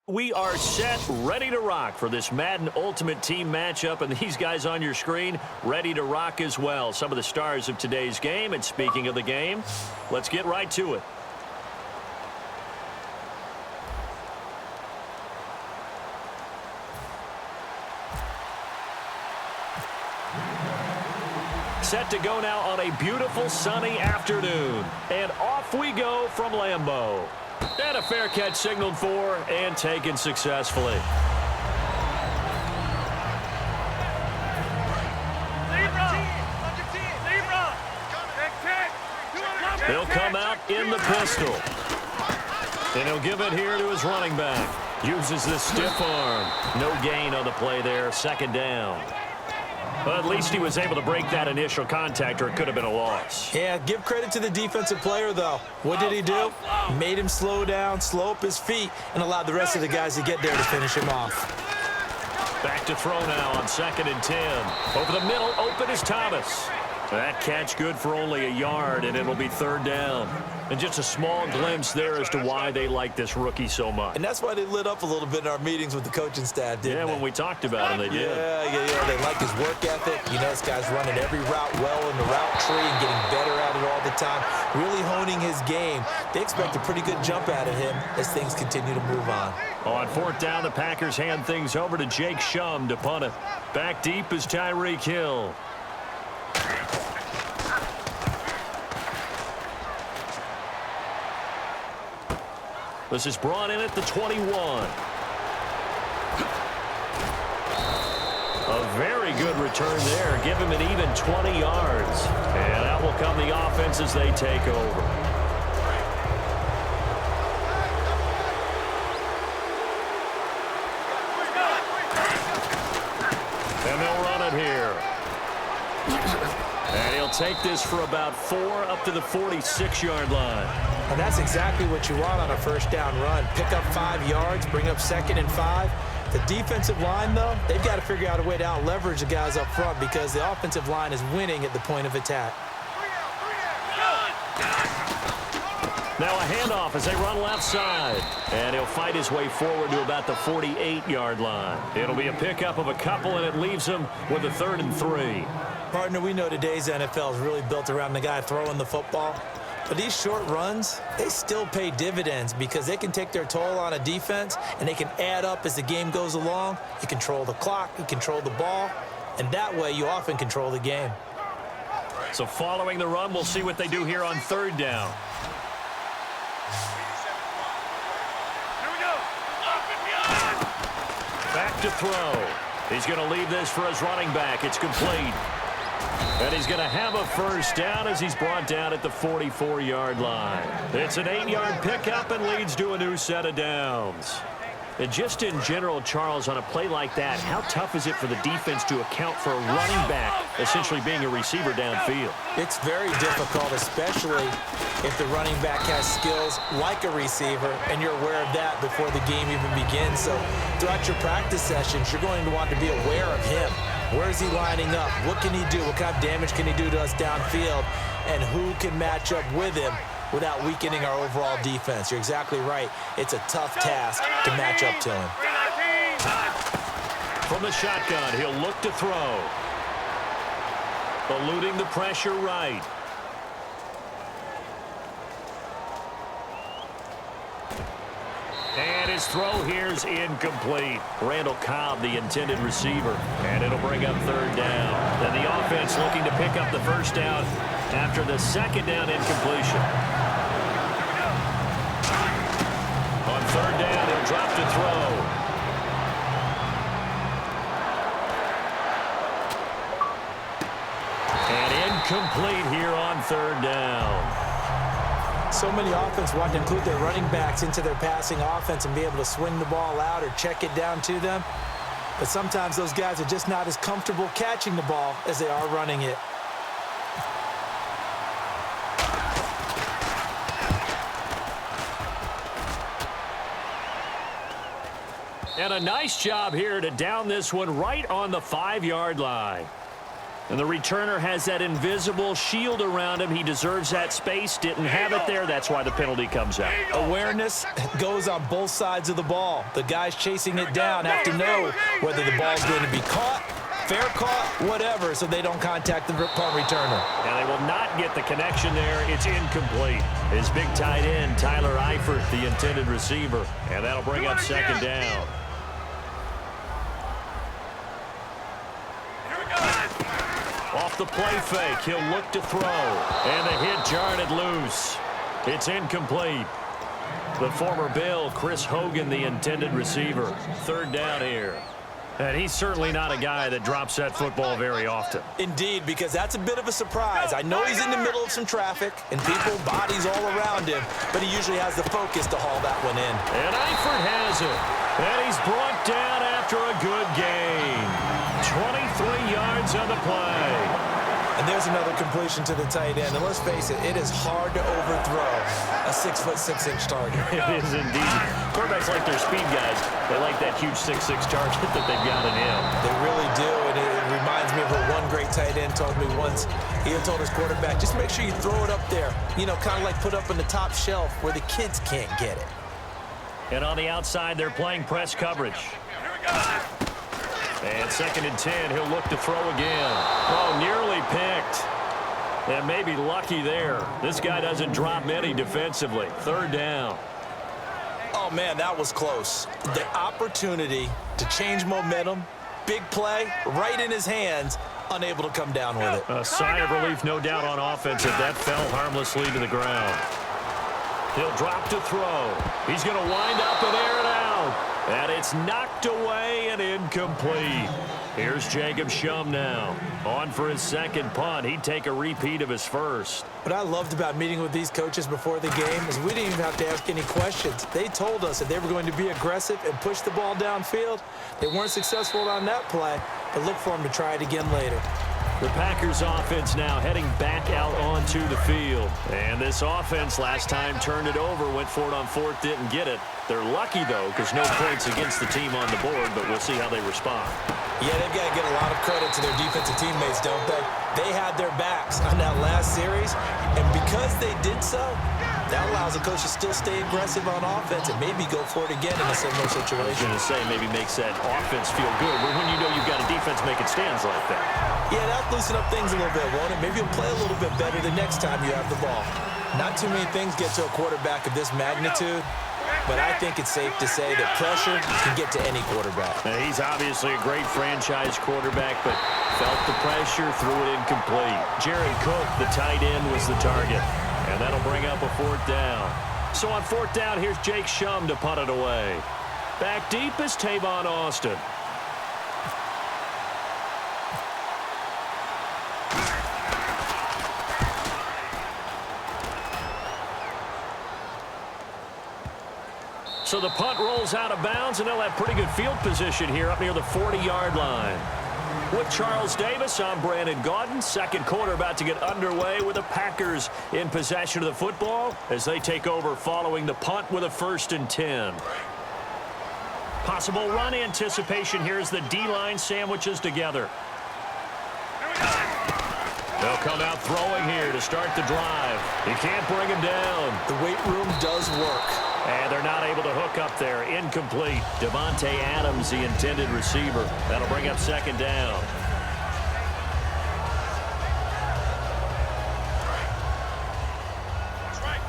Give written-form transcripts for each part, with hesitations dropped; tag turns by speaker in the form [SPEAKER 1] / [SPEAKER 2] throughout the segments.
[SPEAKER 1] We are set, ready to rock for this Madden Ultimate Team matchup, and these guys on your screen ready to rock as well. Some of the stars of today's game, and speaking of the game, let's get right to it. Set to go now on a beautiful sunny afternoon, and off we go from Lambeau. And a fair catch signaled for and taken successfully. He'll come out in the pistol. And he'll give it here to his running back. Uses the stiff arm. No gain on the play there. Second down. But at least he was able to break that initial contact, or it could have been a loss.
[SPEAKER 2] Yeah, give credit to the defensive player, though. What did he do? Made him slow down, slow up his feet, and allowed the rest of the guys to get there to finish him off.
[SPEAKER 1] Back to throw now on 2nd and 10. Over the middle, open is Thomas. That catch good for only a yard, and it'll be 3rd down. And just a small glimpse there as to why they like this rookie so much.
[SPEAKER 2] And that's why they lit up a little bit in our meetings with the coaching staff, didn't they?
[SPEAKER 1] Yeah, when we talked about him, they did.
[SPEAKER 2] Yeah. They like his work ethic. You know, this guy's running every route well in the route tree and getting better at it all the time. Really honing his game. They expect a pretty good jump out of him as things continue to move on.
[SPEAKER 1] On 4th down, the Packers hand things over to Jake Shum to punt it. Back deep is Tyreek Hill. This is brought in at the 21. A very good return there. Give him an even 20 yards. And out will come the offense as they take over. And they'll run it here. And he'll take this for about 4 up to the 46-yard line.
[SPEAKER 2] And that's exactly what you want on a 1st down run. Pick up 5 yards, bring up 2nd and 5. The defensive line, though, they've got to figure out a way to out-leverage the guys up front because the offensive line is winning at the point of attack.
[SPEAKER 1] Now a handoff as they run left side. And he'll fight his way forward to about the 48-yard line. It'll be a pickup of a couple, and it leaves him with a 3rd and 3.
[SPEAKER 2] Partner, we know today's NFL is really built around the guy throwing the football. But these short runs, they still pay dividends because they can take their toll on a defense, and they can add up as the game goes along. You control the clock, you control the ball, and that way you often control the game.
[SPEAKER 1] So following the run, we'll see what they do here on 3rd down. Back to throw. He's going to leave this for his running back. It's complete. And he's going to have a 1st down as he's brought down at the 44-yard line. It's an 8-yard pickup and leads to a new set of downs. And just in general, Charles, on a play like that, how tough is it for the defense to account for a running back essentially being a receiver downfield?
[SPEAKER 2] It's very difficult, especially if the running back has skills like a receiver, and you're aware of that before the game even begins. So throughout your practice sessions, you're going to want to be aware of him. Where is he lining up? What can he do? What kind of damage can he do to us downfield? And who can match up with him without weakening our overall defense? You're exactly right. It's a tough task to match up to him.
[SPEAKER 1] From the shotgun, he'll look to throw. Eluding the pressure right. And his throw here's incomplete. Randall Cobb, the intended receiver. And it'll bring up 3rd down. Then the offense looking to pick up the 1st down after the 2nd down incompletion. On 3rd down, he'll drop to throw. And incomplete here on 3rd down.
[SPEAKER 2] So many offenses want to include their running backs into their passing offense and be able to swing the ball out or check it down to them. But sometimes those guys are just not as comfortable catching the ball as they are running it. And a nice job here to down this one right on the 5-yard line.
[SPEAKER 1] And the returner has that invisible shield around him. He deserves that space. Didn't have it there. That's why the penalty comes out.
[SPEAKER 2] Awareness goes on both sides of the ball. The guys chasing it down have to know whether the ball's going to be caught, fair caught, whatever, so they don't contact the punt returner.
[SPEAKER 1] And they will not get the connection there. It's incomplete. His big tight end, Tyler Eifert, the intended receiver. And that'll bring up second down. Off the play fake, he'll look to throw. And the hit jarred it loose. It's incomplete. The former Bill, Chris Hogan, the intended receiver. Third down here. And he's certainly not a guy that drops that football very often.
[SPEAKER 2] Indeed, because that's a bit of a surprise. I know he's in the middle of some traffic and people, bodies all around him, but he usually has the focus to haul that one in.
[SPEAKER 1] And Eifert has it. And he's brought down after a good gain. 23 yards on the play.
[SPEAKER 2] And there's another completion to the tight end. And let's face it, it is hard to overthrow a 6'6" target.
[SPEAKER 1] It is indeed. Quarterbacks like their speed guys. They like that huge 6'6" target that they've got in him.
[SPEAKER 2] They really do. And it reminds me of what one great tight end told me once. He had told his quarterback, just make sure you throw it up there. You know, kind of like put up on the top shelf where the kids can't get it.
[SPEAKER 1] And on the outside, they're playing press coverage. And 2nd and 10, he'll look to throw again. Oh, nearly picked. And maybe lucky there. This guy doesn't drop many defensively. 3rd down.
[SPEAKER 2] Oh, man, that was close. The opportunity to change momentum, big play, right in his hands, unable to come down with it.
[SPEAKER 1] A sigh of relief, no doubt, on offense if that fell harmlessly to the ground. He'll drop to throw. He's going to wind up and air it out. And it's knocked away and incomplete. Here's Jacob Shum now. On for his second punt. He'd take a repeat of his first.
[SPEAKER 2] What I loved about meeting with these coaches before the game is we didn't even have to ask any questions. They told us that they were going to be aggressive and push the ball downfield. They weren't successful on that play, but look for them to try it again later.
[SPEAKER 1] The Packers offense now heading back out onto the field. And this offense last time turned it over, went for it on 4th, didn't get it. They're lucky, though, because no points against the team on the board, but we'll see how they respond.
[SPEAKER 2] Yeah, they've got to get a lot of credit to their defensive teammates, don't they? They had their backs on that last series, and because they did so, that allows the coach to still stay aggressive on offense and maybe go for it again in a similar situation.
[SPEAKER 1] I was going to say, maybe makes that offense feel good, but when you know you've got a defense making stands like that.
[SPEAKER 2] Yeah, that'll loosen up things a little bit, won't it? Maybe you'll play a little bit better the next time you have the ball. Not too many things get to a quarterback of this magnitude, but I think it's safe to say that pressure can get to any quarterback.
[SPEAKER 1] Now, he's obviously a great franchise quarterback, but felt the pressure, threw it incomplete. Jared Cook, the tight end, was the target. And that'll bring up a 4th down. So on 4th down, here's Jake Shum to punt it away. Back deep is Tavon Austin. So the punt rolls out of bounds, and they'll have pretty good field position here up near the 40-yard line. With Charles Davis, I'm Brandon Gaudin. Second quarter about to get underway with the Packers in possession of the football as they take over following the punt with a 1st and 10. Possible run anticipation here as the D-line sandwiches together. They'll come out throwing here to start the drive. You can't bring him down.
[SPEAKER 2] The weight room does work.
[SPEAKER 1] And they're not able to hook up there. Incomplete. Devontae Adams, the intended receiver. That'll bring up 2nd down.
[SPEAKER 3] Watch right.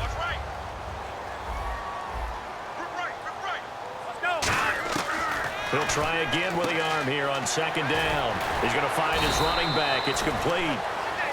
[SPEAKER 3] Let's go.
[SPEAKER 1] He'll try again with the arm here on 2nd down. He's going to find his running back. It's complete.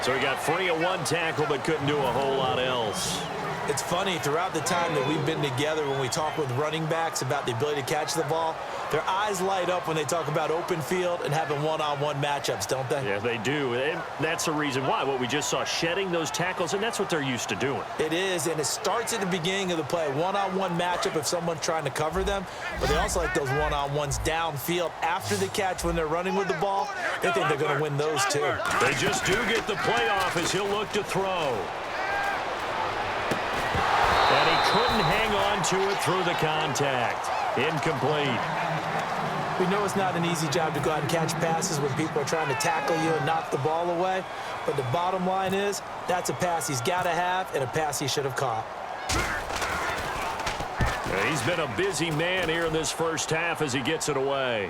[SPEAKER 1] So he got free of one tackle but couldn't do a whole lot else.
[SPEAKER 2] It's funny, throughout the time that we've been together, when we talk with running backs about the ability to catch the ball, their eyes light up when they talk about open field and having one-on-one matchups, don't they?
[SPEAKER 1] Yeah, they do. And that's the reason why. What we just saw, shedding those tackles, and that's what they're used to doing.
[SPEAKER 2] It is, and it starts at the beginning of the play. One-on-one matchup if someone's trying to cover them, but they also like those one-on-ones downfield after the catch when they're running with the ball. They think they're going to win those too.
[SPEAKER 1] They just do get the playoff as he'll look to throw. And he couldn't hang on to it through the contact. Incomplete.
[SPEAKER 2] We know it's not an easy job to go out and catch passes when people are trying to tackle you and knock the ball away. But the bottom line is, that's a pass he's got to have and a pass he should have caught.
[SPEAKER 1] He's been a busy man here in this first half as he gets it away.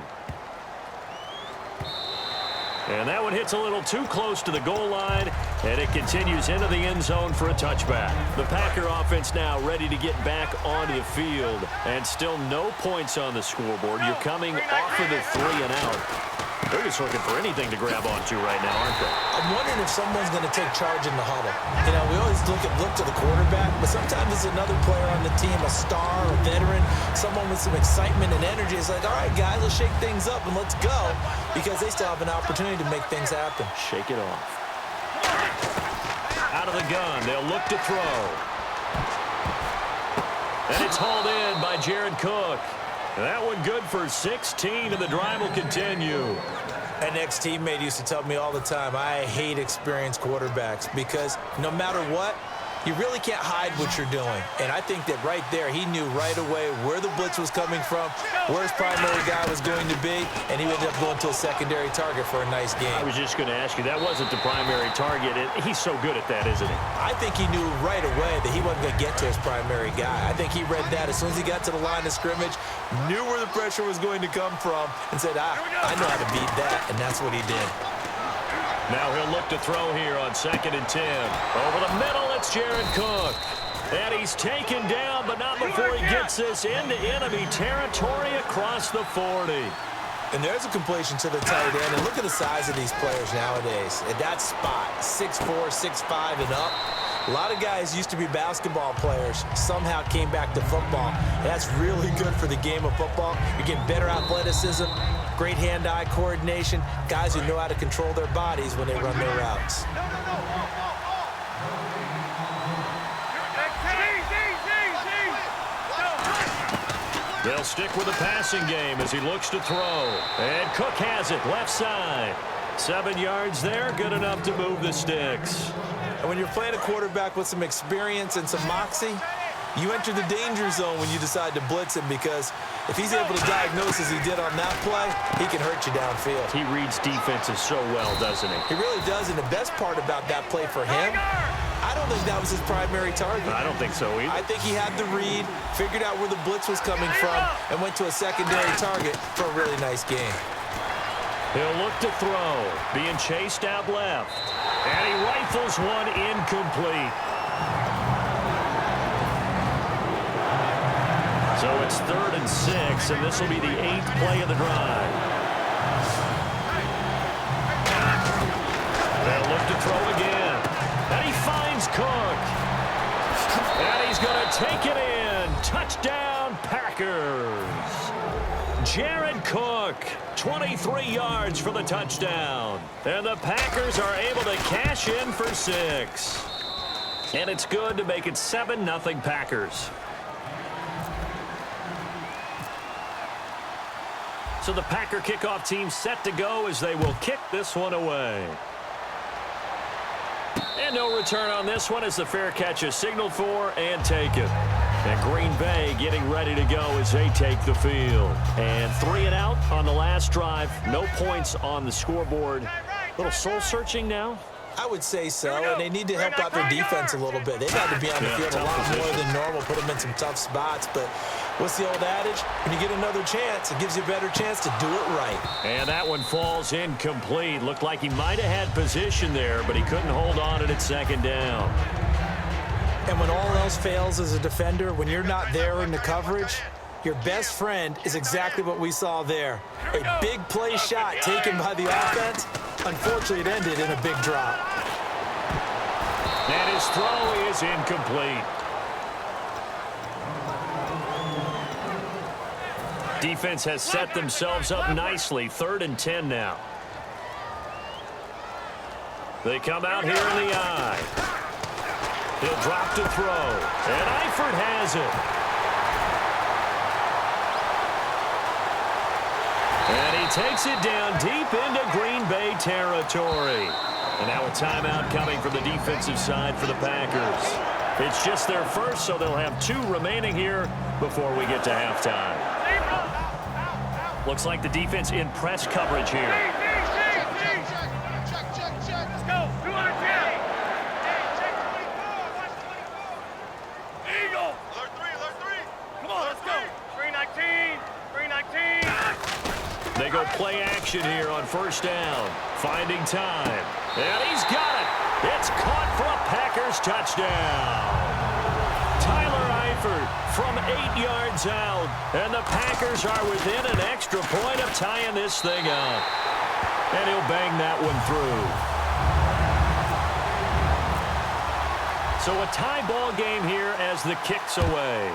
[SPEAKER 1] And that one hits a little too close to the goal line, and it continues into the end zone for a touchback. The Packer offense now ready to get back onto the field, and still no points on the scoreboard. You're coming off of the 3 and out. They're just looking for anything to grab onto right now, aren't they?
[SPEAKER 2] I'm wondering if someone's going to take charge in the huddle. You know, we always look to the quarterback, but sometimes it's another player on the team, a star, a veteran, someone with some excitement and energy. It's like, all right, guys, let's shake things up and let's go, because they still have an opportunity to make things happen.
[SPEAKER 1] Shake it off. Out of the gun, they'll look to throw. And it's hauled in by Jared Cook. That one good for 16, and the drive will continue.
[SPEAKER 2] An ex-teammate used to tell me all the time, I hate experienced quarterbacks because no matter what, you really can't hide what you're doing. And I think that right there, he knew right away where the blitz was coming from, where his primary guy was going to be, and he ended up going to a secondary target for a nice game.
[SPEAKER 1] I was just going to ask you, that wasn't the primary target. He's so good at that, isn't he?
[SPEAKER 2] I think he knew right away that he wasn't going to get to his primary guy. I think he read that as soon as he got to the line of scrimmage, knew where the pressure was going to come from, and said, I know how to beat that, and that's what he did.
[SPEAKER 1] Now he'll look to throw here on 2nd and 10. Over the middle, it's Jared Cook. And he's taken down, but not before he gets this into enemy territory across the 40.
[SPEAKER 2] And there's a completion to the tight end. And look at the size of these players nowadays. At that spot, 6'4", 6'5", and up. A lot of guys used to be basketball players, somehow came back to football. And that's really good for the game of football. You're getting better athleticism, great hand-eye coordination, guys who know how to control their bodies when they run their routes.
[SPEAKER 1] They'll stick with the passing game as he looks to throw. And Cook has it, left side. 7 yards there, good enough to move the sticks.
[SPEAKER 2] And when you're playing a quarterback with some experience and some moxie, you enter the danger zone when you decide to blitz him, because if he's able to diagnose as he did on that play, he can hurt you downfield.
[SPEAKER 1] He reads defenses so well, doesn't he?
[SPEAKER 2] He really does, and the best part about that play for him, I don't think that was his primary target.
[SPEAKER 1] I don't think so either.
[SPEAKER 2] I think he had the read, figured out where the blitz was coming from, and went to a secondary target for a really nice game.
[SPEAKER 1] He'll look to throw, being chased out left. And he rifles one incomplete. So it's 3rd and 6, and this will be the 8th play of the drive. They'll look to throw again. And he finds Cook. And he's going to take it in. Touchdown, Packers. Jared Cook, 23 yards for the touchdown. And the Packers are able to cash in for 6. And it's good to make it 7-0 Packers. So the Packer kickoff team set to go as they will kick this one away. And no return on this one as the fair catch is signaled for and taken. And Green Bay getting ready to go as they take the field. And 3 and out on the last drive. No points on the scoreboard. A little soul-searching now.
[SPEAKER 2] I would say so, and they need to help out their defense a little bit. They've had to be on the field a lot more than normal, put them in some tough spots. But what's the old adage? When you get another chance, it gives you a better chance to do it right.
[SPEAKER 1] And that one falls incomplete. Looked like he might have had position there, but he couldn't hold on it at 2nd down.
[SPEAKER 2] And when all else fails as a defender, when you're not there in the coverage, your best friend is exactly what we saw there. A big play shot taken by the offense. Unfortunately, it ended in a big drop.
[SPEAKER 1] And his throw is incomplete. Defense has set themselves up nicely. 3rd and 10 now. They come out here in the eye. He'll drop to throw. And Eifert has it. And he takes it down deep into Green Bay territory. And now a timeout coming from the defensive side for the Packers. It's just their first, so they'll have 2 remaining here before we get to halftime. Looks like the defense in press coverage here.
[SPEAKER 3] Let's go. 210. Eagle. Alert 3. Come on, let's go. 319. 319.
[SPEAKER 1] They go play action here on first down. Finding time. And he's got it. It's caught for a Packers touchdown. Tyler Eifert from 8 yards out. And the Packers are within an extra point of tying this thing up. And he'll bang that one through. So a tie ball game here as the kick's away.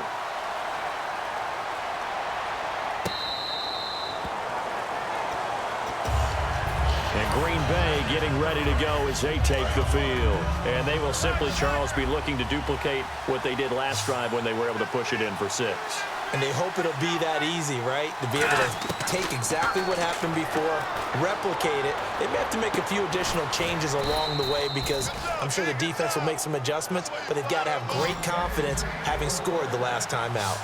[SPEAKER 1] And Green Bay getting ready to go as they take the field. And they will simply, Charles, be looking to duplicate what they did last drive when they were able to push it in for 6.
[SPEAKER 2] And they hope it'll be that easy, right? To be able to take exactly what happened before, replicate it. They may have to make a few additional changes along the way because I'm sure the defense will make some adjustments, but they've got to have great confidence having scored the last time out.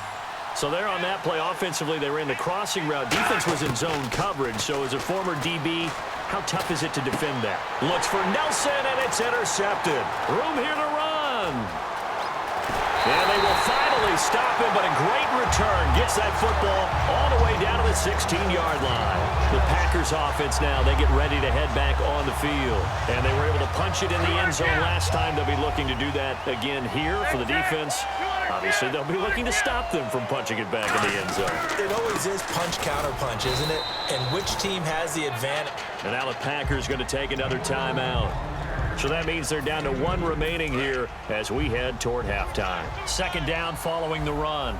[SPEAKER 1] So there on that play, offensively, they ran the crossing route. Defense was in zone coverage, so as a former DB, how tough is it to defend that? Looks for Nelson, and it's intercepted. Room here to run. And they will finally stop him, but a great return. Gets that football all the way down to the 16-yard line. The Packers offense now, they get ready to head back on the field. And they were able to punch it in the end zone last time. They'll be looking to do that again here for the defense. Obviously, they'll be looking to stop them from punching it back in the end zone.
[SPEAKER 2] It always is punch-counter-punch, isn't it? And which team has the advantage?
[SPEAKER 1] And now the Packers going to take another timeout. So that means they're down to 1 remaining here as we head toward halftime. Second down following the run.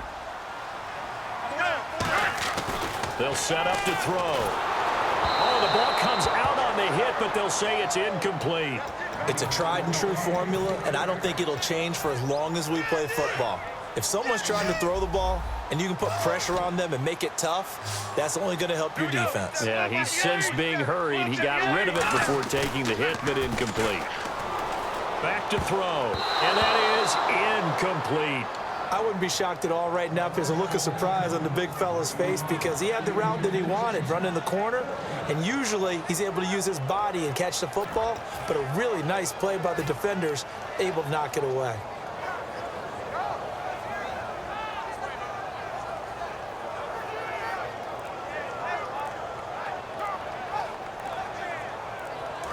[SPEAKER 1] They'll set up to throw. Oh, the ball comes out on the hit, but they'll say it's incomplete.
[SPEAKER 2] It's a tried-and-true formula, and I don't think it'll change for as long as we play football. If someone's trying to throw the ball and you can put pressure on them and make it tough, that's only going to help your defense.
[SPEAKER 1] Yeah, he's since being hurried. He got rid of it before taking the hit, but incomplete. Back to throw, and that is incomplete.
[SPEAKER 2] I wouldn't be shocked at all right now if there's a look of surprise on the big fella's face because he had the route that he wanted, running the corner, and usually he's able to use his body and catch the football, but a really nice play by the defenders, able to knock it away.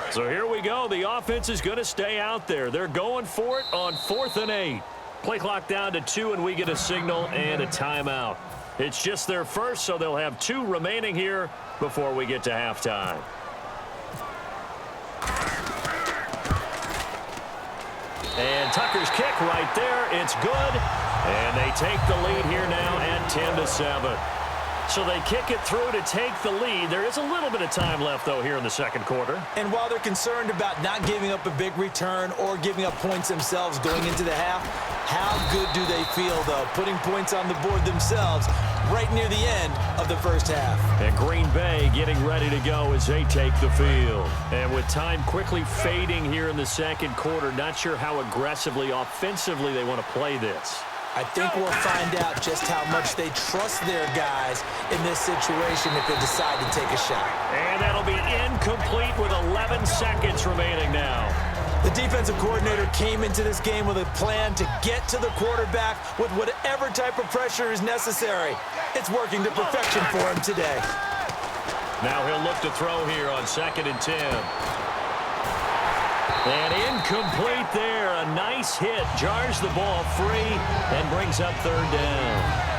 [SPEAKER 1] So here we go. The offense is going to stay out there. They're going for it on 4th and 8. Play clock down to 2, and we get a signal and a timeout. It's just their first, so they'll have 2 remaining here before we get to halftime. And Tucker's kick right there. It's good. And they take the lead here now at 10-7. So they kick it through to take the lead. There is a little bit of time left, though, here in the second quarter.
[SPEAKER 2] And while they're concerned about not giving up a big return or giving up points themselves going into the half, how good do they feel, though, putting points on the board themselves right near the end of the first half?
[SPEAKER 1] And Green Bay getting ready to go as they take the field. And with time quickly fading here in the second quarter, not sure how aggressively, offensively they want to play this.
[SPEAKER 2] I think we'll find out just how much they trust their guys in this situation if they decide to take a shot.
[SPEAKER 1] And that'll be incomplete with 11 seconds remaining now.
[SPEAKER 2] The defensive coordinator came into this game with a plan to get to the quarterback with whatever type of pressure is necessary. It's working to perfection for him today.
[SPEAKER 1] Now he'll look to throw here on 2nd and 10. And incomplete there. A nice hit. Jars the ball free and brings up 3rd down.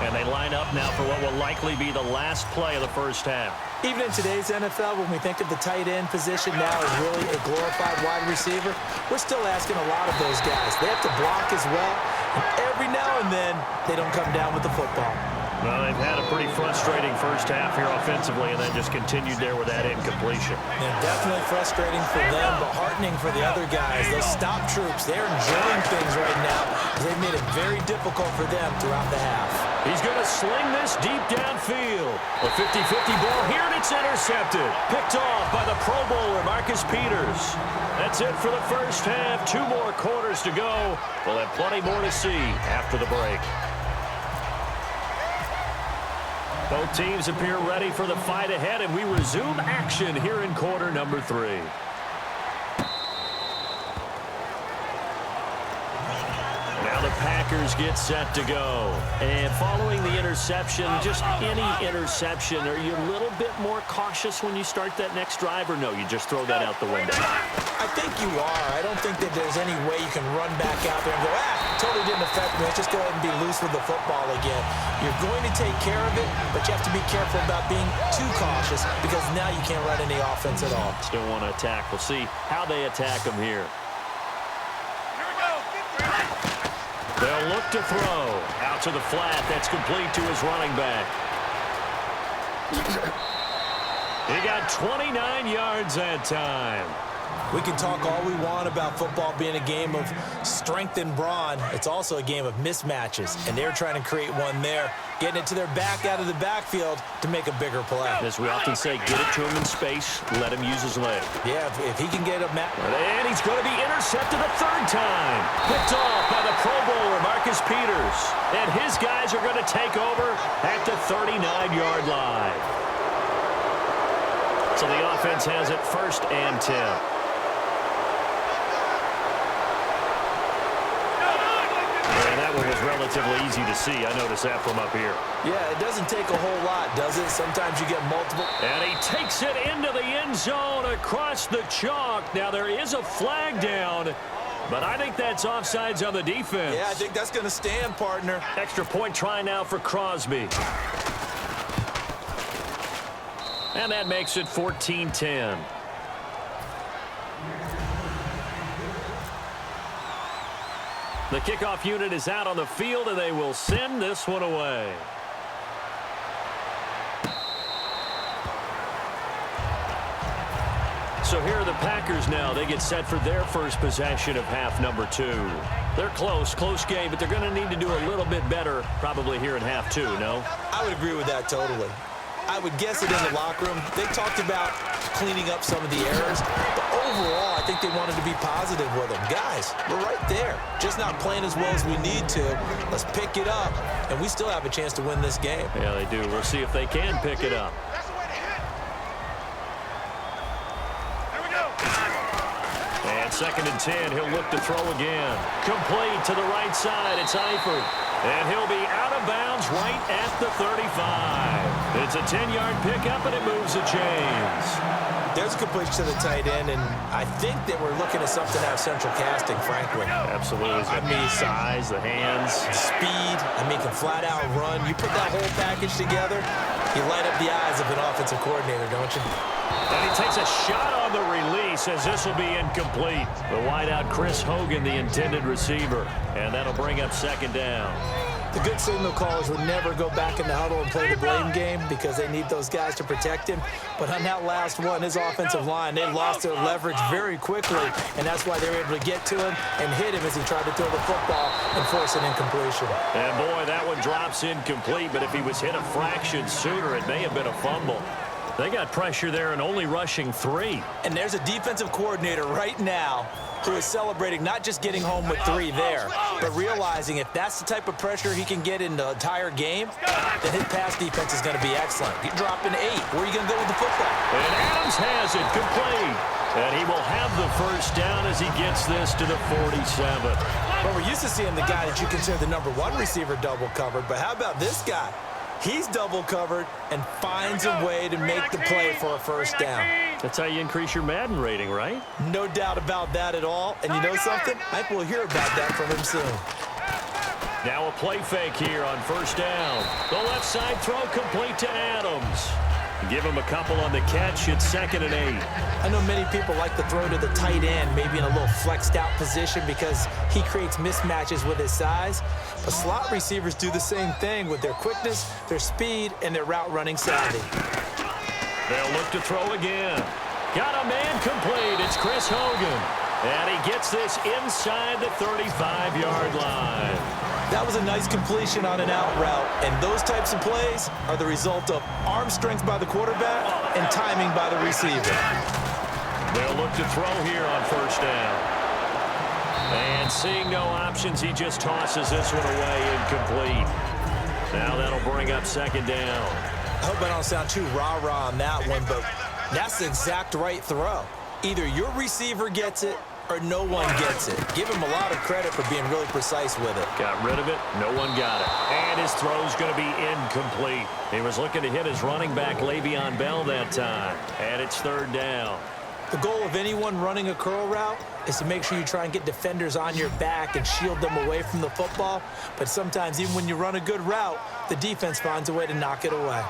[SPEAKER 1] And they line up now for what will likely be the last play of the first half.
[SPEAKER 2] Even in today's NFL, when we think of the tight end position now as really a glorified wide receiver, we're still asking a lot of those guys. They have to block as well. And every now and then, they don't come down with the football.
[SPEAKER 1] Well, they've had a pretty frustrating first half here offensively and then just continued there with that incompletion.
[SPEAKER 2] And definitely frustrating for them, but heartening for the other guys. Those stop troops, they're enjoying things right now because they've made it very difficult for them throughout the half.
[SPEAKER 1] He's going to sling this deep downfield. A 50-50 ball here, and it's intercepted. Picked off by the Pro Bowler, Marcus Peters. That's it for the first half. 2 more quarters to go. We'll have plenty more to see after the break. Both teams appear ready for the fight ahead, and we resume action here in quarter number 3. Now the Packers get set to go. And following the interception, just any interception, are you a little bit more cautious when you start that next drive, or no, you just throw that out the window?
[SPEAKER 2] I think you are. I don't think that there's any way you can run back out there and go, totally didn't affect me. Let's just go ahead and be loose with the football again. You're going to take care of it, but you have to be careful about being too cautious because now you can't run any offense at all.
[SPEAKER 1] Still want to attack. We'll see how they attack them here. They'll look to throw. Out to the flat. That's complete to his running back. He got 29 yards that time.
[SPEAKER 2] We can talk all we want about football being a game of strength and brawn. It's also a game of mismatches, and they're trying to create one there, getting it to their back out of the backfield to make a bigger play.
[SPEAKER 1] As we often say, get it to him in space, let him use his leg.
[SPEAKER 2] Yeah, if he can get a
[SPEAKER 1] and he's going to be intercepted a third time. Picked off by the Pro Bowler, Marcus Peters. And his guys are going to take over at the 39-yard line. So the offense has it 1st and 10. One was relatively easy to see. I noticed that from up here.
[SPEAKER 2] Yeah, it doesn't take a whole lot, does it? Sometimes you get multiple.
[SPEAKER 1] And he takes it into the end zone across the chalk. Now, there is a flag down, but I think that's offsides on the defense.
[SPEAKER 2] Yeah, I think that's going to stand, partner.
[SPEAKER 1] Extra point try now for Crosby. And that makes it 14-10. The kickoff unit is out on the field, and they will send this one away. So here are the Packers now. They get set for their first possession of half number 2. They're close game, but they're going to need to do a little bit better probably here in half 2, no?
[SPEAKER 2] I would agree with that totally. I would guess it in the locker room. They talked about cleaning up some of the errors, but overall, I think they wanted to be positive with them. Guys, we're right there. Just not playing as well as we need to. Let's pick it up, and we still have a chance to win this game.
[SPEAKER 1] Yeah, they do. We'll see if they can pick it up.
[SPEAKER 3] There we go.
[SPEAKER 1] And 2nd and 10, he'll look to throw again. Complete to the right side. It's Eifert. And he'll be out of bounds right at the 35. It's a 10-yard pickup, and it moves the chains.
[SPEAKER 2] There's a completion to the tight end, and I think that we're looking at something out of central casting, frankly.
[SPEAKER 1] Absolutely. I mean, size, the hands.
[SPEAKER 2] Speed. I mean, can flat out run. You put that whole package together, you light up the eyes of an offensive coordinator, don't you?
[SPEAKER 1] And he takes a shot on the release as this will be incomplete. The wideout, Chris Hogan, the intended receiver. And that'll bring up 2nd down.
[SPEAKER 2] The good signal callers would never go back in the huddle and play the blame game because they need those guys to protect him. But on that last one, his offensive line, they lost their leverage very quickly, and that's why they were able to get to him and hit him as he tried to throw the football and force an incompletion.
[SPEAKER 1] And, boy, that one drops incomplete, but if he was hit a fraction sooner, it may have been a fumble. They got pressure there and only rushing 3.
[SPEAKER 2] And there's a defensive coordinator right now who is celebrating not just getting home with 3 there, but realizing if that's the type of pressure he can get in the entire game, then his pass defense is going to be excellent. You're dropping 8. Where are you going to go with the football?
[SPEAKER 1] And Adams has it complete. And he will have the 1st down as he gets this to the 47.
[SPEAKER 2] Well, we're used to seeing the guy that you consider the number 1 receiver double covered, but how about this guy? He's double covered and finds a way to make the play for a 1st down.
[SPEAKER 1] That's how you increase your Madden rating, right?
[SPEAKER 2] No doubt about that at all. And you know something? I think we'll hear about that from him soon.
[SPEAKER 1] Now a play fake here on 1st down. The left side throw complete to Adams. Give him a couple on the catch. It's 2nd and 8.
[SPEAKER 2] I know many people like to throw to the tight end, maybe in a little flexed out position because he creates mismatches with his size. But slot receivers do the same thing with their quickness, their speed, and their route running savvy.
[SPEAKER 1] They'll look to throw again. Got a man complete. It's Chris Hogan. And he gets this inside the 35-yard line.
[SPEAKER 2] That was a nice completion on an out route, and those types of plays are the result of arm strength by the quarterback and timing by the receiver.
[SPEAKER 1] They'll look to throw here on 1st down. And seeing no options, he just tosses this one away incomplete. Now that'll bring up 2nd down.
[SPEAKER 2] I hope I don't sound too rah-rah on that one, but that's the exact right throw. Either your receiver gets it or no one gets it. Give him a lot of credit for being really precise with it.
[SPEAKER 1] Got rid of it. No one got it. And his throw's going to be incomplete. He was looking to hit his running back, Le'Veon Bell, that time. And it's third down.
[SPEAKER 2] The goal of anyone running a curl route is to make sure you try and get defenders on your back and shield them away from the football. But sometimes, even when you run a good route, the defense finds a way to knock it away.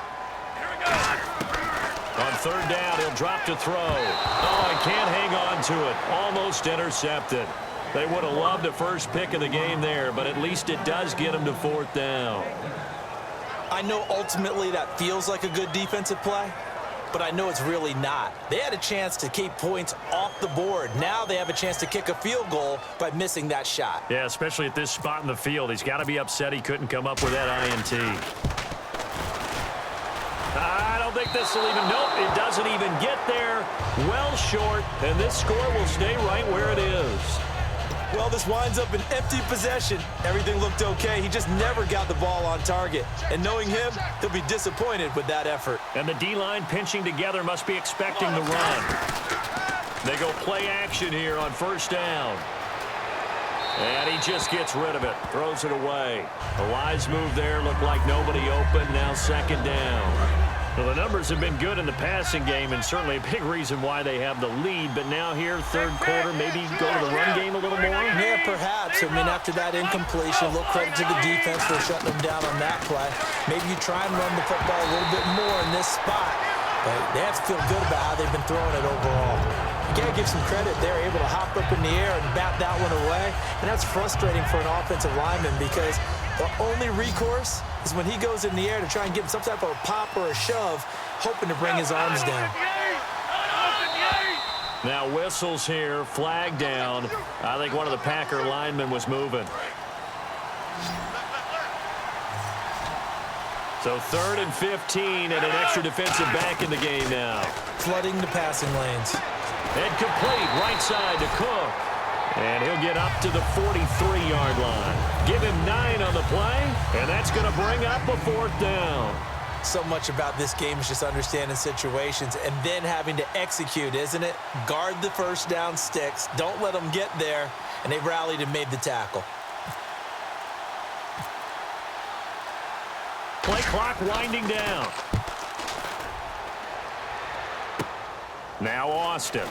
[SPEAKER 1] On third down, he'll drop to throw. Oh, and can't hang on to it. Almost intercepted. They would have loved the first pick of the game there, but at least it does get him to fourth down.
[SPEAKER 2] I know ultimately that feels like a good defensive play, but I know it's really not. They had a chance to keep points off the board. Now they have a chance to kick a field goal by missing that shot.
[SPEAKER 1] Yeah, especially at this spot in the field. He's got to be upset he couldn't come up with that INT. I don't think this will even, nope, it doesn't even get there. Well short, and this score will stay right where it is.
[SPEAKER 2] Well, this winds up an empty possession. Everything looked okay. He just never got the ball on target. And knowing him, he'll be disappointed with that effort.
[SPEAKER 1] And the D-line pinching together must be expecting the run. They go play action here on first down. And he just gets rid of it, throws it away. The wise move there, looked like nobody open, now second down. Well, the numbers have been good in the passing game, and certainly a big reason why they have the lead. But now here, third quarter, maybe go to the run game a little more?
[SPEAKER 2] Yeah, perhaps. I mean, after that incompletion, a little credit to the defense for shutting them down on that play. Maybe you try and run the football a little bit more in this spot. But they have to feel good about how they've been throwing it overall. You got to give some credit. They're able to hop up in the air and bat that one away. And that's frustrating for an offensive lineman because the only recourse is when he goes in the air to try and give him some type of a pop or a shove, hoping to bring his arms down.
[SPEAKER 1] Now whistles here, flag down. I think one of the Packer linemen was moving. So 3rd and 15 and an extra defensive back in the game now.
[SPEAKER 2] Flooding the passing lanes.
[SPEAKER 1] And complete right side to Cook. And he'll get up to the 43-yard line. Give him 9 on the play, and that's going to bring up a fourth down.
[SPEAKER 2] So much about this game is just understanding situations and then having to execute, isn't it? Guard the first down sticks. Don't let them get there. And they rallied and made the tackle.
[SPEAKER 1] Play clock winding down. Now Austin.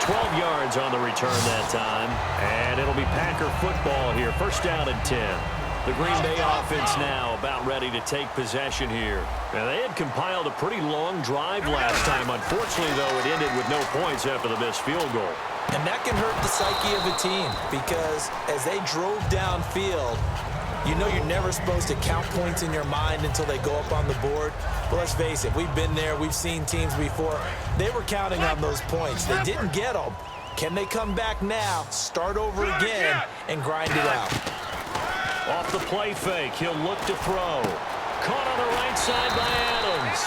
[SPEAKER 1] 12 yards on the return that time. And it'll be Packer football here. First down and 10. The Green Bay offense now about ready to take possession here. Now, they had compiled a pretty long drive last time. Unfortunately, though, it ended with no points after the missed field goal.
[SPEAKER 2] And that can hurt the psyche of a team because as they drove downfield, you know you're never supposed to count points in your mind until they go up on the board. But let's face it, we've been there. We've seen teams before. They were counting on those points. They didn't get them. Can they come back now, start over again, and grind it out?
[SPEAKER 1] Off the play fake, he'll look to throw. Caught on the right side by Adams.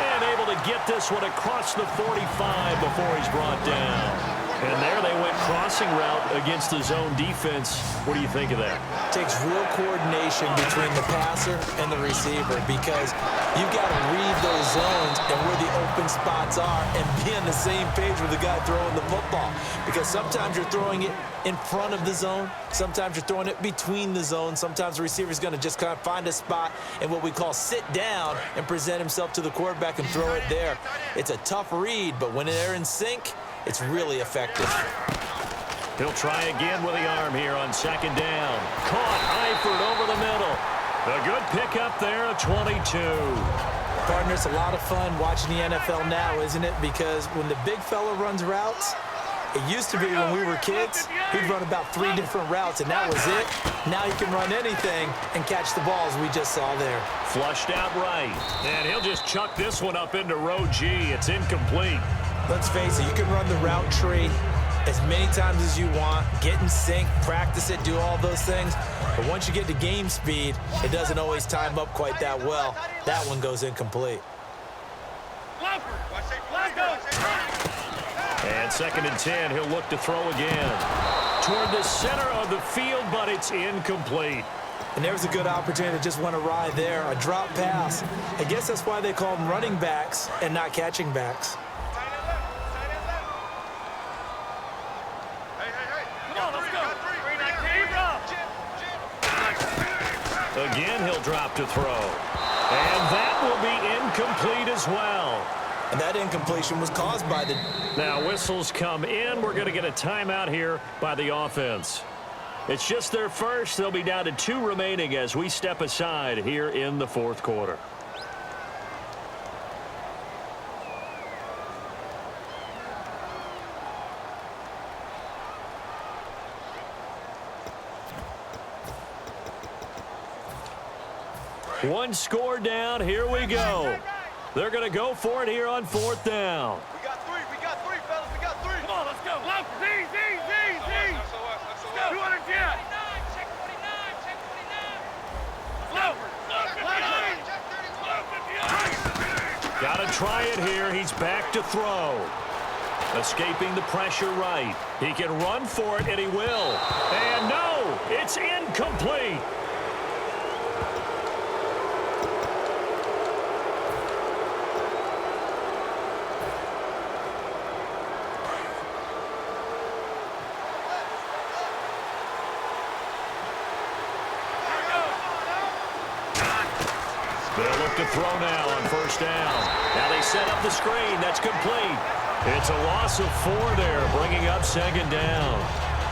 [SPEAKER 1] And able to get this one across the 45 before he's brought down. And there they went crossing route against the zone defense. What do you think of that?
[SPEAKER 2] Takes real coordination between the passer and the receiver because you've got to read those zones and where the open spots are and be on the same page with the guy throwing the football. Because sometimes you're throwing it in front of the zone. Sometimes you're throwing it between the zones. Sometimes the receiver's going to just kind of find a spot and what we call sit down and present himself to the quarterback and throw it there. It's a tough read, but when they're in sync, it's really effective.
[SPEAKER 1] He'll try again with the arm here on second down. Caught Eifert over the middle. A good pickup there, a 22.
[SPEAKER 2] Partner, it's a lot of fun watching the NFL now, isn't it? Because when the big fella runs routes, it used to be when we were kids, he'd run about 3 different routes, and that was it. Now he can run anything and catch the balls we just saw there.
[SPEAKER 1] Flushed out right. And he'll just chuck this one up into row G. It's incomplete.
[SPEAKER 2] Let's face it, you can run the route tree as many times as you want, get in sync, practice it, do all those things. But once you get to game speed, it doesn't always time up quite that well. That one goes incomplete.
[SPEAKER 1] And second and 10, he'll look to throw again. Toward the center of the field, but it's incomplete.
[SPEAKER 2] And there was a good opportunity that just went awry there, a drop pass. I guess that's why they call them running backs and not catching backs.
[SPEAKER 1] Again, he'll drop to throw. And that will be incomplete as well.
[SPEAKER 2] And that incompletion was caused by the...
[SPEAKER 1] Now whistles come in. We're going to get a timeout here by the offense. It's just their first. They'll be down to 2 remaining as we step aside here in the fourth quarter. One score down. Here we go. They're going to go for it here on 4th down.
[SPEAKER 3] We got 3, fellas. We got 3. Come on, let's go. Z. Let's go. 200 jet. Check 49.
[SPEAKER 1] Got to try it here. He's back to throw. Escaping the pressure right. He can run for it, and he will. And no, it's incomplete. They'll look to throw now on 1st down. Now they set up the screen. That's complete. It's a loss of 4 there, bringing up 2nd down.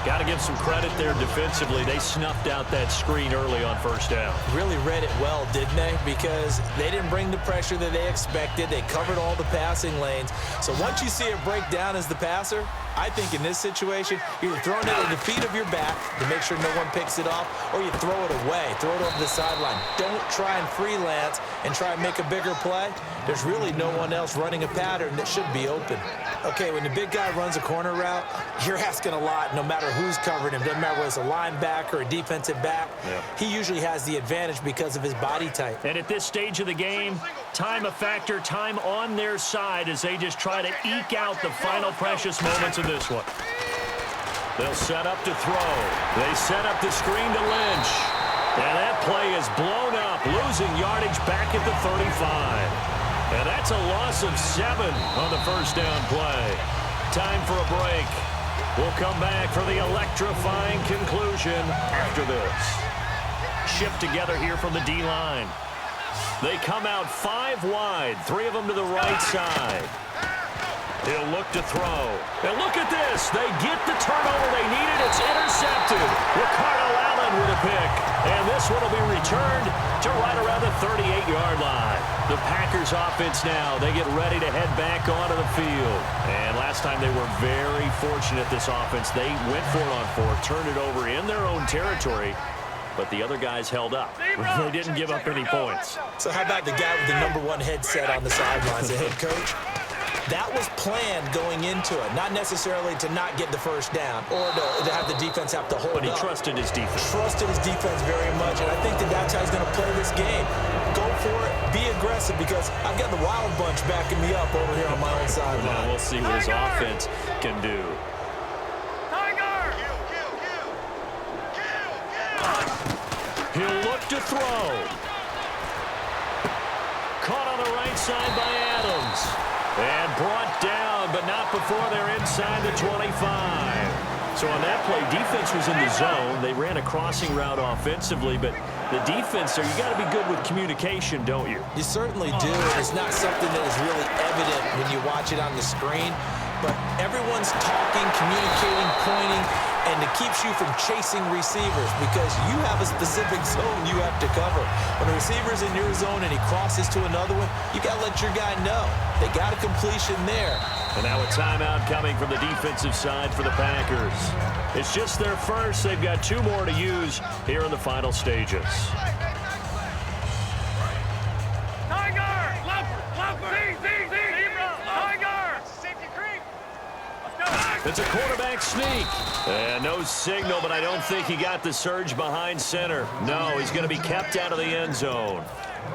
[SPEAKER 1] Got to give some credit there defensively. They snuffed out that screen early on 1st down.
[SPEAKER 2] Really read it well, didn't they? Because they didn't bring the pressure that they expected. They covered all the passing lanes. So once you see it break down as the passer, I think in this situation, you're throwing it at the feet of your back to make sure no one picks it off, or you throw it away, throw it over the sideline. Don't try and freelance and try and make a bigger play. There's really no one else running a pattern that should be open. Okay, when the big guy runs a corner route, you're asking a lot no matter who's covering him. Doesn't matter whether it's a linebacker or a defensive back. Yep. He usually has the advantage because of his body type.
[SPEAKER 1] And at this stage of the game, time a factor, time on their side as they just try to eke out the final precious moments of this one. They'll set up to throw. They set up the screen to Lynch. And that play is blown up, losing yardage back at the 35. And that's a loss of 7 on the 1st down play. Time for a break. We'll come back for the electrifying conclusion after this. Shift together here from the D-line. They come out 5 wide, 3 of them to the right side. He'll look to throw. And look at this. They get the turnover they needed. It's intercepted. Ricardo Allen with a pick. And this one will be returned to right around the 38-yard line. The Packers offense now, they get ready to head back onto the field. And last time they were very fortunate, this offense. They went for it on 4, turned it over in their own territory, but the other guys held up. They didn't give up any points.
[SPEAKER 2] So how about the guy with the #1 headset on the sidelines, the head coach? That was planned going into it, not necessarily to not get the 1st down or to have the defense have to hold up.
[SPEAKER 1] But he trusted his defense.
[SPEAKER 2] Trusted his defense very much, and I think that's how he's going to play this game. Go for it, be aggressive, because I've got the Wild Bunch backing me up over here on my own sideline.
[SPEAKER 1] Now we'll see what his offense can do. He'll look to throw. Caught on the right side by Adams. And brought down, but not before they're inside the 25. So on that play, defense was in the zone. They ran a crossing route offensively, but the defense there, you got to be good with communication, don't you?
[SPEAKER 2] You certainly do. It's not something that is really evident when you watch it on the screen, but everyone's talking, communicating, pointing, and it keeps you from chasing receivers because you have a specific zone you have to cover. When a receiver's in your zone and he crosses to another one, you got to let your guy know. They got a completion there.
[SPEAKER 1] And now a timeout coming from the defensive side for the Packers. It's just their first. They've got 2 more to use here in the final stages. It's a quarterback sneak. And no signal, but I don't think he got the surge behind center. No, he's going to be kept out of the end zone.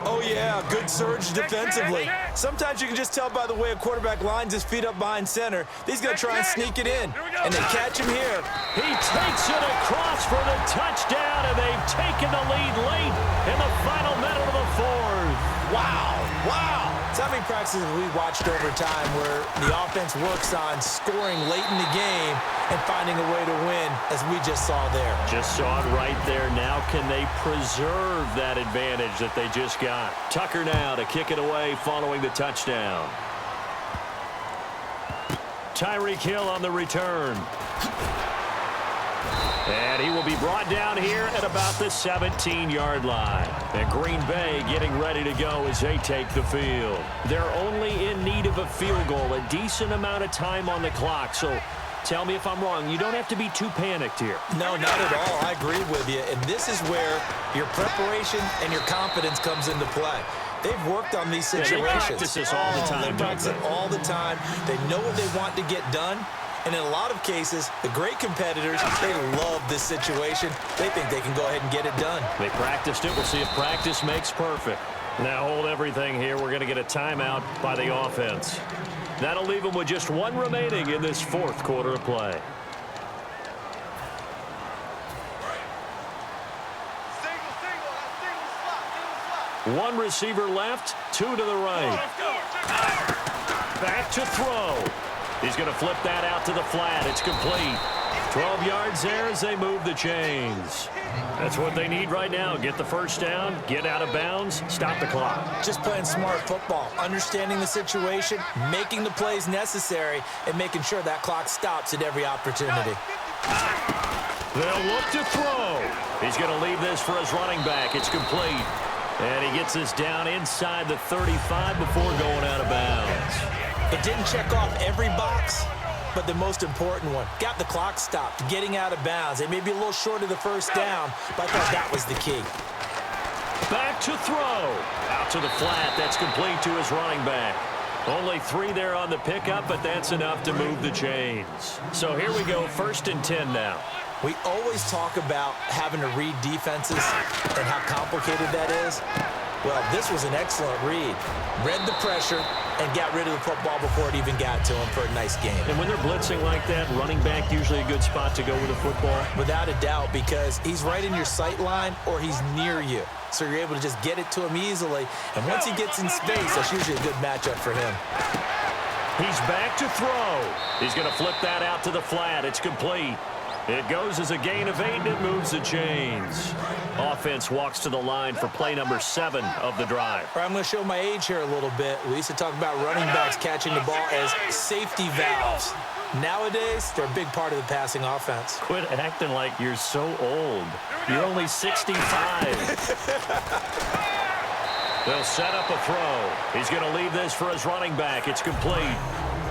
[SPEAKER 2] Oh, yeah, good surge defensively. Sometimes you can just tell by the way a quarterback lines his feet up behind center. He's going to try and sneak it in, and they catch him here.
[SPEAKER 1] He takes it across for the touchdown, and they've taken the lead late in the final minute of the fourth.
[SPEAKER 2] Wow, wow. So how many practices have we watched over time where the offense works on scoring late in the game and finding a way to win, as we just saw there?
[SPEAKER 1] Just saw it right there. Now can they preserve that advantage that they just got? Tucker now to kick it away following the touchdown. Tyreek Hill on the return. And he will be brought down here at about the 17-yard line. And Green Bay getting ready to go as they take the field. They're only in need of a field goal, a decent amount of time on the clock. So tell me if I'm wrong. You don't have to be too panicked here.
[SPEAKER 2] No, not at all. I agree with you. And this is where your preparation and your confidence comes into play. They've worked on these situations.
[SPEAKER 1] Yeah, they practice this all the time.
[SPEAKER 2] They practice it all the time. They know what they want to get done. And in a lot of cases, the great competitors, they love this situation. They think they can go ahead and get it done.
[SPEAKER 1] They practiced it. We'll see if practice makes perfect. Now hold everything here. We're going to get a timeout by the offense. That'll leave them with just one remaining in this fourth quarter of play. One receiver left, two to the right. Back to throw. He's going to flip that out to the flat. It's complete. 12 yards there as they move the chains. That's what they need right now. Get the first down, get out of bounds, stop the clock.
[SPEAKER 2] Just playing smart football, understanding the situation, making the plays necessary, and making sure that clock stops at every opportunity.
[SPEAKER 1] They'll look to throw. He's going to leave this for his running back. It's complete. And he gets this down inside the 35 before going out of bounds.
[SPEAKER 2] It didn't check off every box, but the most important one. Got the clock stopped, getting out of bounds. It may be a little short of the first down, but I thought that was the key.
[SPEAKER 1] Back to throw. Out to the flat. That's complete to his running back. Only 3 there on the pickup, but that's enough to move the chains. So here we go, 1st and 10 now.
[SPEAKER 2] We always talk about having to read defenses and how complicated that is. Well, this was an excellent read. Read the pressure and got rid of the football before it even got to him for a nice game.
[SPEAKER 1] And when they're blitzing like that, running back usually a good spot to go with the football?
[SPEAKER 2] Without a doubt, because he's right in your sight line or he's near you. So you're able to just get it to him easily. And once he gets in space, that's usually a good matchup for him.
[SPEAKER 1] He's back to throw. He's going to flip that out to the flat. It's complete. It goes as a gain of 8, and it moves the chains. Offense walks to the line for play number 7 of the drive.
[SPEAKER 2] I'm going to show my age here a little bit. We used to talk about running backs catching the ball as safety valves. Nowadays, they're a big part of the passing offense.
[SPEAKER 1] Quit acting like you're so old. You're only 65. They'll set up a throw. He's going to leave this for his running back. It's complete.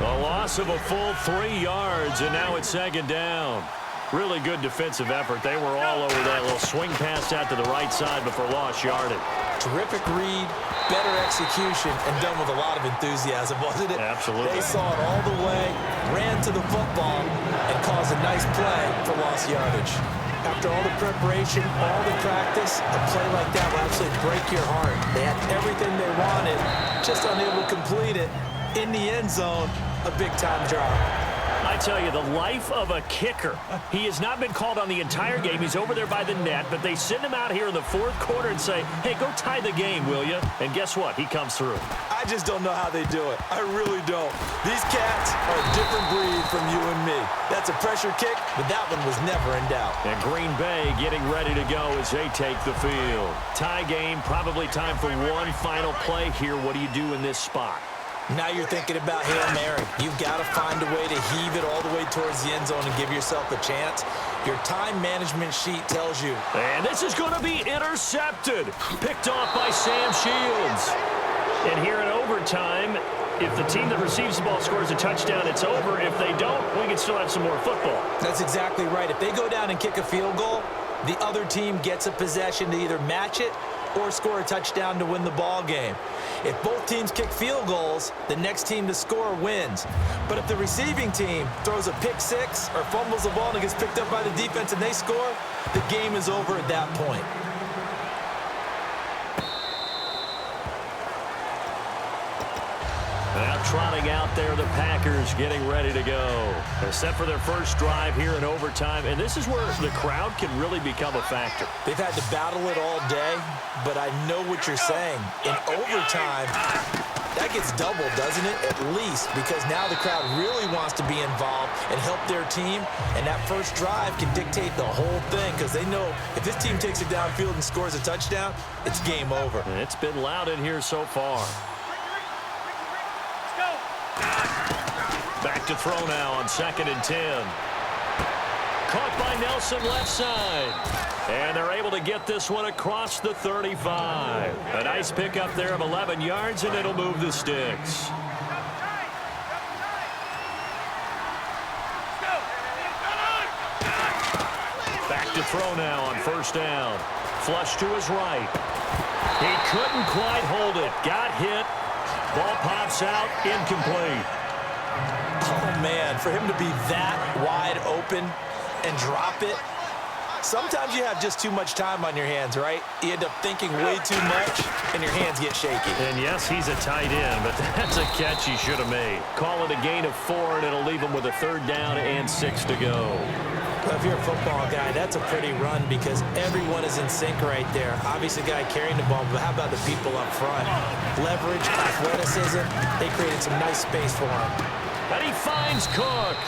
[SPEAKER 1] A loss of a full 3 yards, and now it's 2nd down. Really good defensive effort. They were all over that little swing pass out to the right side before lost yardage.
[SPEAKER 2] Terrific read, better execution, and done with a lot of enthusiasm, wasn't it?
[SPEAKER 1] Absolutely.
[SPEAKER 2] They saw it all the way, ran to the football, and caused a nice play for lost yardage. After all the preparation, all the practice, a play like that will absolutely break your heart. They had everything they wanted, just unable to complete it. In the end zone, a big-time drop.
[SPEAKER 1] I tell you, the life of a kicker. He has not been called on the entire game. He's over there by the net, but they send him out here in the 4th quarter and say, hey, go tie the game, will you? And guess what? He comes through.
[SPEAKER 2] I just don't know how they do it. I really don't. These cats are a different breed from you and me. That's a pressure kick, but that one was never in doubt.
[SPEAKER 1] And Green Bay getting ready to go as they take the field. Tie game, probably time for one final play here. What do you do in this spot?
[SPEAKER 2] Now you're thinking about Hail Mary. You've got to find a way to heave it all the way towards the end zone and give yourself a chance. Your time management sheet tells you.
[SPEAKER 1] And this is going to be intercepted. Picked off by Sam Shields. And here in overtime, if the team that receives the ball scores a touchdown, it's over. If they don't, we can still have some more football.
[SPEAKER 2] That's exactly right. If they go down and kick a field goal, the other team gets a possession to either match it or score a touchdown to win the ball game. If both teams kick field goals, the next team to score wins. But if the receiving team throws a pick six or fumbles the ball and it gets picked up by the defense and they score, the game is over at that point.
[SPEAKER 1] Now trotting out there, the Packers getting ready to go. They're set for their first drive here in overtime, and this is where the crowd can really become a factor.
[SPEAKER 2] They've had to battle it all day, but I know what you're saying. In overtime, that gets doubled, doesn't it? At least, because now the crowd really wants to be involved and help their team, and that first drive can dictate the whole thing because they know if this team takes it downfield and scores a touchdown, it's game over.
[SPEAKER 1] And it's been loud in here so far. Back to throw now on 2nd and 10. Caught by Nelson left side. And they're able to get this one across the 35. A nice pickup there of 11 yards, and it'll move the sticks. Back to throw now on 1st down. Flush to his right. He couldn't quite hold it. Got hit. Ball pops out, incomplete.
[SPEAKER 2] Oh, man, for him to be that wide open and drop it, sometimes you have just too much time on your hands, right? You end up thinking way too much, and your hands get shaky.
[SPEAKER 1] And, yes, he's a tight end, but that's a catch he should have made. Call it a gain of 4, and it'll leave him with a 3rd down and 6 to go.
[SPEAKER 2] Well, if you're a football guy, that's a pretty run because everyone is in sync right there. Obviously, the guy carrying the ball, but how about the people up front? Leverage, athleticism, they created some nice space for him.
[SPEAKER 1] And he finds Cook.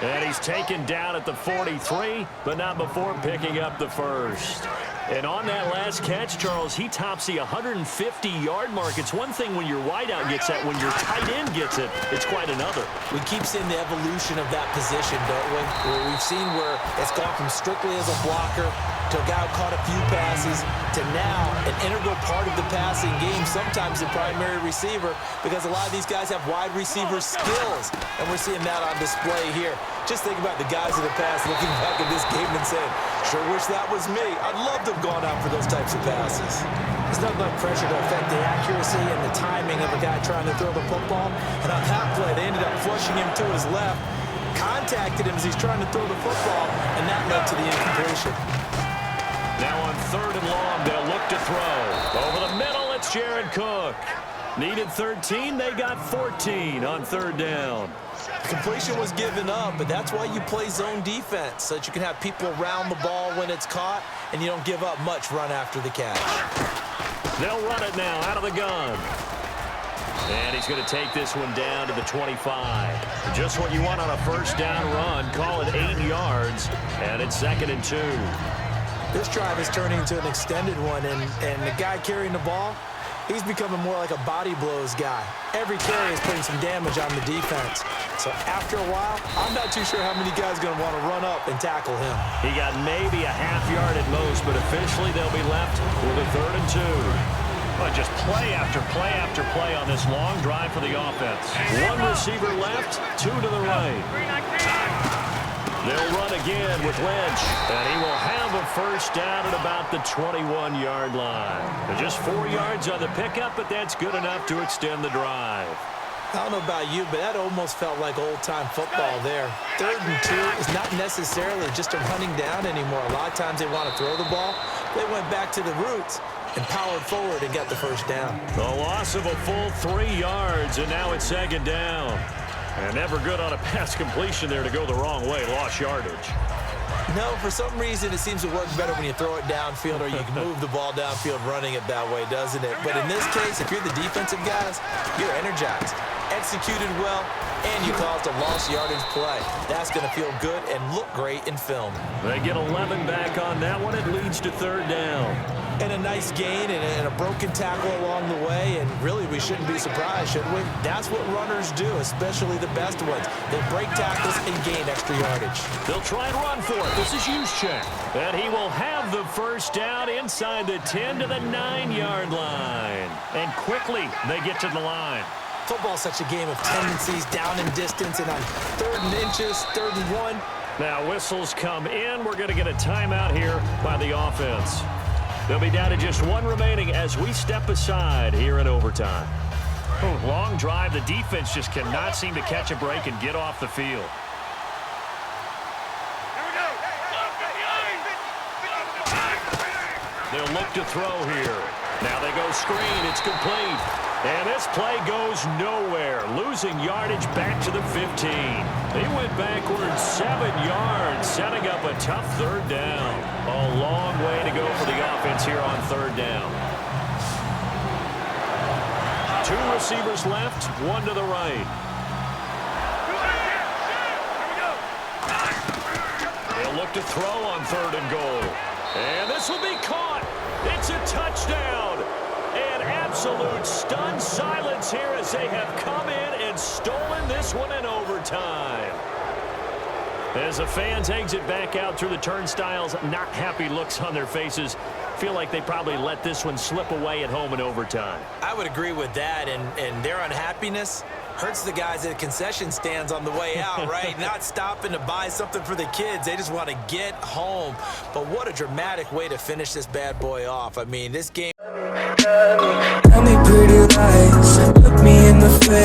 [SPEAKER 1] And he's taken down at the 43, but not before picking up the 1st. And on that last catch, Charles, he tops the 150-yard mark. It's one thing when your wideout gets that. When your tight end gets it, it's quite another.
[SPEAKER 2] We keep seeing the evolution of that position, don't we? Where we've seen where it's gone from strictly as a blocker to a guy who caught a few passes to now an integral part of the passing game, sometimes the primary receiver, because a lot of these guys have wide receiver skills, and we're seeing that on display here. Just think about the guys of the past looking back at this game and saying, sure wish that was me. I'd love to have gone out for those types of passes. There's nothing like pressure to affect the accuracy and the timing of a guy trying to throw the football. And on that play, they ended up flushing him to his left, contacted him as he's trying to throw the football, and that led to the incompletion.
[SPEAKER 1] Now on 3rd and long, they'll look to throw. Over the middle, it's Jared Cook. Needed 13, they got 14 on 3rd down.
[SPEAKER 2] Completion was given up, but that's why you play zone defense, so that you can have people around the ball when it's caught, and you don't give up much run after the catch.
[SPEAKER 1] They'll run it now out of the gun. And he's going to take this one down to the 25. Just what you want on a 1st down run. Call it 8 yards, and it's 2nd and 2.
[SPEAKER 2] This drive is turning into an extended one, and the guy carrying the ball, he's becoming more like a body blows guy. Every carry is putting some damage on the defense. So after a while, I'm not too sure how many guys are going to want to run up and tackle him.
[SPEAKER 1] He got maybe a half yard at most, but officially they'll be left with a 3rd and 2. But just play after play after play on this long drive for the offense. One receiver left, 2 to the right. They'll run again with Lynch, and he will have a 1st down at about the 21-yard line. Just 4 yards on the pickup, but that's good enough to extend the drive.
[SPEAKER 2] I don't know about you, but that almost felt like old-time football there. 3rd and 2 is not necessarily just a running down anymore. A lot of times they want to throw the ball. They went back to the roots and powered forward and got the 1st down.
[SPEAKER 1] The loss of a full 3 yards, and now it's 2nd down. And never good on a pass completion there to go the wrong way. Lost yardage.
[SPEAKER 2] No, for some reason it seems to work better when you throw it downfield or you can move the ball downfield running it that way, doesn't it? But in this case, if you're the defensive guys, you're energized, executed well, and you caused a lost yardage play. That's going to feel good and look great in film.
[SPEAKER 1] They get 11 back on that one. It leads to 3rd down.
[SPEAKER 2] And a nice gain and a broken tackle along the way, and really we shouldn't be surprised, should we? That's what runners do, especially the best ones. They break tackles and gain extra yardage.
[SPEAKER 1] They'll try and run for it. This is Juszczyk. And he will have the 1st down inside the 10 to the 9-yard line. And quickly they get to the line.
[SPEAKER 2] Football's such a game of tendencies, down and distance, and on 3rd and inches, 3rd and 1.
[SPEAKER 1] Now whistles come in. We're going to get a timeout here by the offense. They'll be down to just 1 remaining as we step aside here in overtime. Long drive. The defense just cannot seem to catch a break and get off the field. They'll look to throw here. Now they go screen. It's complete. And this play goes nowhere, losing yardage back to the 15. He went backwards 7 yards, setting up a tough third down. A long way to go for the offense here on third down. 2 receivers left, 1 to the right. They'll look to throw on 3rd and goal. And this will be caught. It's a touchdown. And absolute stunned silence here as they have come in and stolen this one in overtime. As the fans exit back out through the turnstiles, not happy looks on their faces. Feel like they probably let this one slip away at home in overtime.
[SPEAKER 2] I would agree with that, and their unhappiness hurts the guys at the concession stands on the way out, right? Not stopping to buy something for the kids. They just want to get home. But what a dramatic way to finish this bad boy off. I mean, this game...
[SPEAKER 4] Tell me pretty lies, look me in the face.